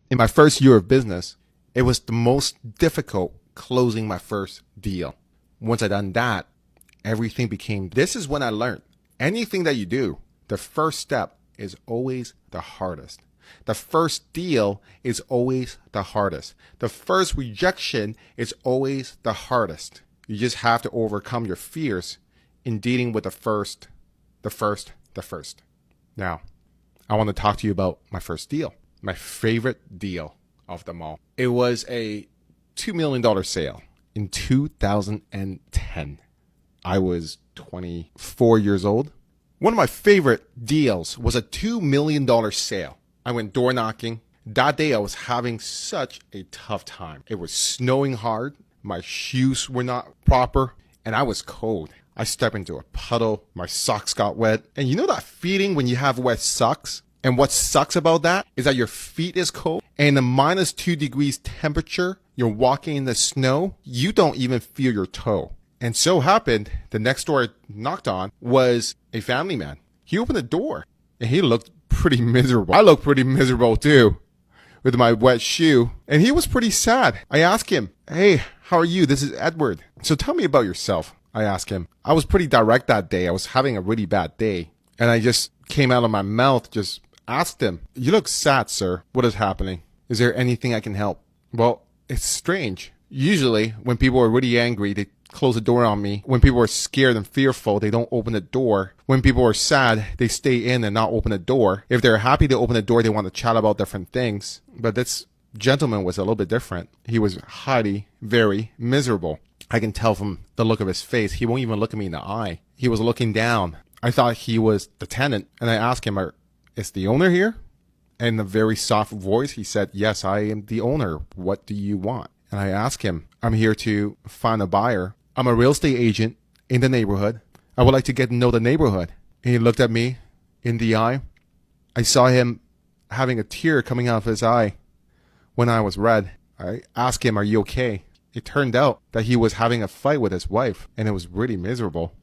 In my first year of business, it was the most difficult closing my first deal. Once I done that, everything became, this is when I learned anything that you do, the first step is always the hardest. The first deal is always the hardest. The first rejection is always the hardest. You just have to overcome your fears in dealing with the first. Now, I want to talk to you about my first deal, my favorite deal of them all. It was a $2 million sale in 2010. I was 24 years old. One of my favorite deals was a $2 million sale. I went door knocking. That day I was having such a tough time. It was snowing hard. My shoes were not proper and I was cold. I stepped into a puddle. My socks got wet. And you know that feeling when you have wet socks? And what sucks about that is that your feet is cold and in the -2 degrees temperature, you're walking in the snow, you don't even feel your toe. And so happened, the next door I knocked on was a family man. He opened the door and he looked pretty miserable. I looked pretty miserable too with my wet shoe. And he was pretty sad. I asked him, "Hey, how are you? This is Edward. So tell me about yourself." I asked him. I was pretty direct that day. I was having a really bad day. And I just came out of my mouth, just asked him, "You look sad, sir. What is happening? Is there anything I can help?" Well, it's strange. Usually when people are really angry, they close the door on me. When people are scared and fearful, they don't open the door. When people are sad, they stay in and not open the door. If they're happy to open the door, they want to chat about different things. But this gentleman was a little bit different. He was highly, very miserable. I can tell from the look of his face. He won't even look at me in the eye. He was looking down. I thought he was the tenant. And I asked him, "Is the owner here?" And in a very soft voice, he said, "Yes, I am the owner. What do you want?" And I asked him, "I'm here to find a buyer. I'm a real estate agent in the neighborhood. I would like to get to know the neighborhood." And he looked at me in the eye. I saw him having a tear coming out of his eye when I was red. I asked him, "Are you okay?" It turned out that he was having a fight with his wife and it was really miserable.